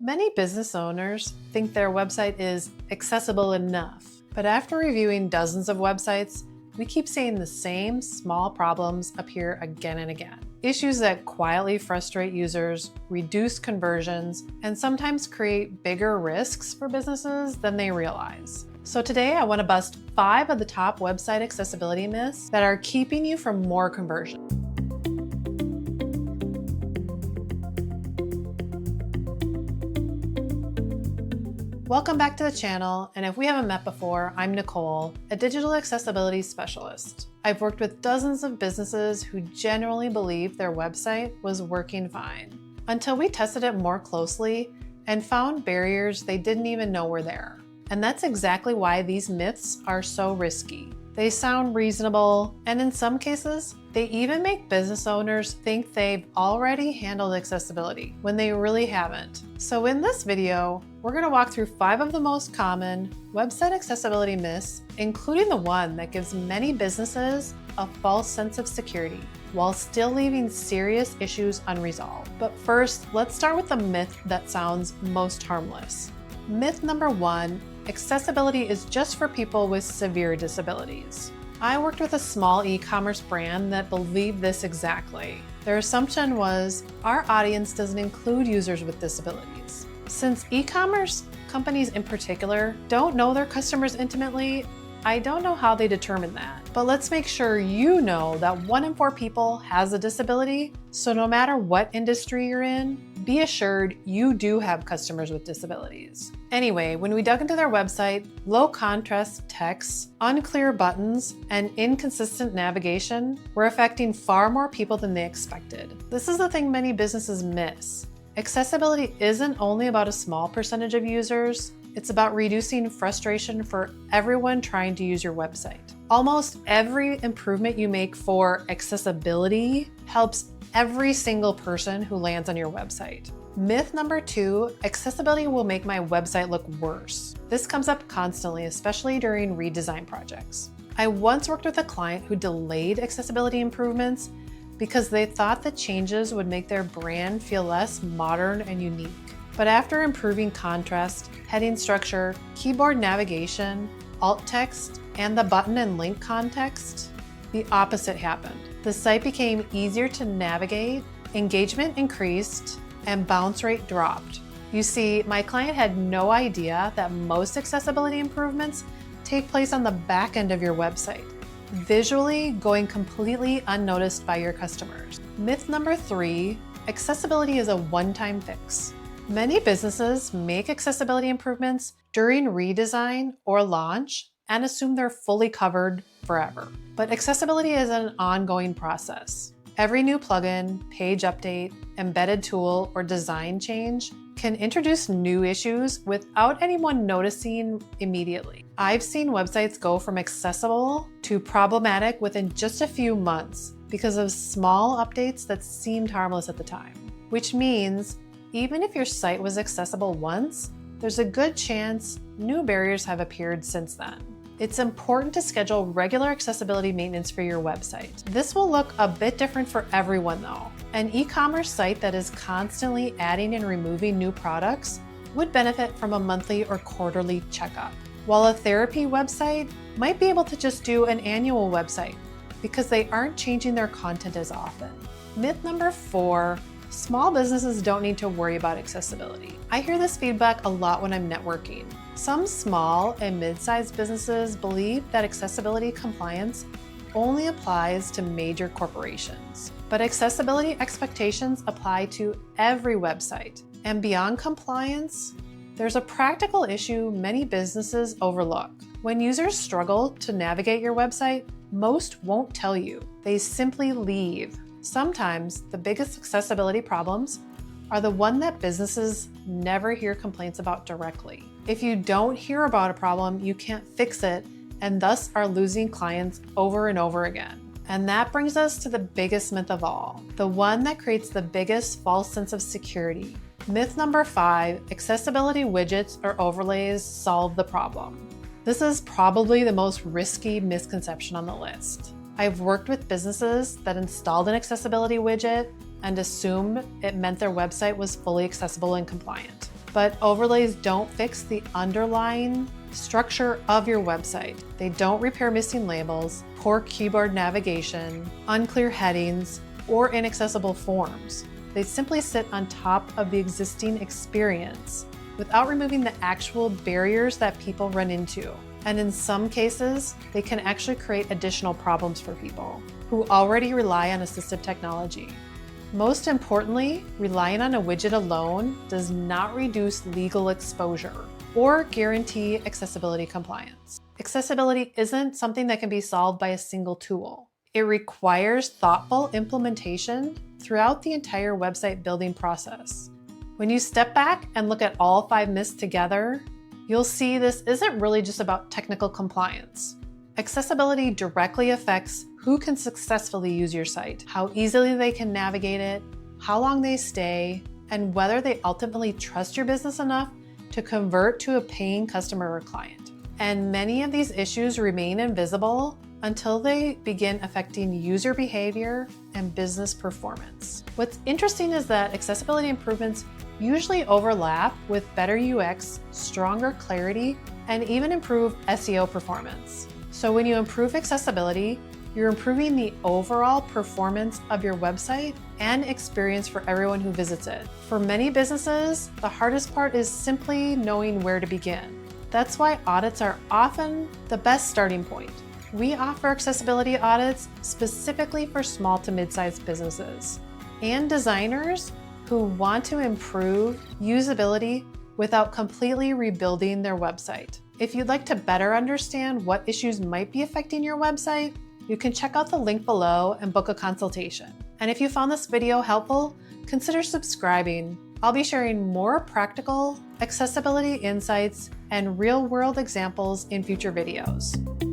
Many business owners think their website is accessible enough, but after reviewing dozens of websites, we keep seeing the same small problems appear again and again. Issues that quietly frustrate users, reduce conversions, and sometimes create bigger risks for businesses than they realize. So today I want to bust 5 of the top website accessibility myths that are keeping you from more conversion. Welcome back to the channel, and if we haven't met before, I'm Nicole, a digital accessibility specialist. I've worked with dozens of businesses who genuinely believed their website was working fine, until we tested it more closely and found barriers they didn't even know were there. And that's exactly why these myths are so risky. They sound reasonable, and in some cases, they even make business owners think they've already handled accessibility when they really haven't. So in this video, we're going to walk through 5 of the most common website accessibility myths, including the one that gives many businesses a false sense of security while still leaving serious issues unresolved. But first, let's start with the myth that sounds most harmless. Myth number 1, accessibility is just for people with severe disabilities. I worked with a small e-commerce brand that believed this exactly. Their assumption was our audience doesn't include users with disabilities. Since e-commerce companies in particular don't know their customers intimately, I don't know how they determine that. But let's make sure you know that 1 in 4 people has a disability, so no matter what industry you're in, be assured you do have customers with disabilities. Anyway, when we dug into their website, low contrast text, unclear buttons, and inconsistent navigation were affecting far more people than they expected. This is the thing many businesses miss. Accessibility isn't only about a small percentage of users, it's about reducing frustration for everyone trying to use your website. Almost every improvement you make for accessibility helps every single person who lands on your website. Myth number 2, accessibility will make my website look worse. This comes up constantly, especially during redesign projects. I once worked with a client who delayed accessibility improvements because they thought the changes would make their brand feel less modern and unique. But after improving contrast, heading structure, keyboard navigation, alt text, and the button and link context, the opposite happened. The site became easier to navigate, engagement increased, and bounce rate dropped. You see, my client had no idea that most accessibility improvements take place on the back end of your website, visually going completely unnoticed by your customers. Myth number 3, accessibility is a one-time fix. Many businesses make accessibility improvements during redesign or launch and assume they're fully covered forever. But accessibility is an ongoing process. Every new plugin, page update, embedded tool, or design change can introduce new issues without anyone noticing immediately. I've seen websites go from accessible to problematic within just a few months because of small updates that seemed harmless at the time. Which means, even if your site was accessible once, there's a good chance new barriers have appeared since then. It's important to schedule regular accessibility maintenance for your website. This will look a bit different for everyone though. An e-commerce site that is constantly adding and removing new products would benefit from a monthly or quarterly checkup, while a therapy website might be able to just do an annual website because they aren't changing their content as often. Myth number 4, small businesses don't need to worry about accessibility. I hear this feedback a lot when I'm networking. Some small and mid-sized businesses believe that accessibility compliance only applies to major corporations. But accessibility expectations apply to every website. And beyond compliance, there's a practical issue many businesses overlook. When users struggle to navigate your website, most won't tell you. They simply leave. Sometimes the biggest accessibility problems are the one that businesses never hear complaints about directly. If you don't hear about a problem, you can't fix it and thus are losing clients over and over again. And that brings us to the biggest myth of all, the one that creates the biggest false sense of security. Myth number 5, accessibility widgets or overlays solve the problem. This is probably the most risky misconception on the list. I've worked with businesses that installed an accessibility widget and assumed it meant their website was fully accessible and compliant. but overlays don't fix the underlying structure of your website. They don't repair missing labels, poor keyboard navigation, unclear headings, or inaccessible forms. They simply sit on top of the existing experience without removing the actual barriers that people run into. And in some cases, they can actually create additional problems for people who already rely on assistive technology. Most importantly, relying on a widget alone does not reduce legal exposure or guarantee accessibility compliance. Accessibility isn't something that can be solved by a single tool. It requires thoughtful implementation throughout the entire website building process. When you step back and look at all 5 myths together, you'll see this isn't really just about technical compliance. Accessibility directly affects who can successfully use your site, how easily they can navigate it, how long they stay, and whether they ultimately trust your business enough to convert to a paying customer or client. And many of these issues remain invisible until they begin affecting user behavior and business performance. What's interesting is that accessibility improvements usually overlap with better UX, stronger clarity, and even improved SEO performance. So when you improve accessibility, you're improving the overall performance of your website and experience for everyone who visits it. For many businesses, the hardest part is simply knowing where to begin. That's why audits are often the best starting point. We offer accessibility audits specifically for small to mid-sized businesses and designers who want to improve usability without completely rebuilding their website. If you'd like to better understand what issues might be affecting your website, you can check out the link below and book a consultation. And if you found this video helpful, consider subscribing. I'll be sharing more practical accessibility insights and real-world examples in future videos.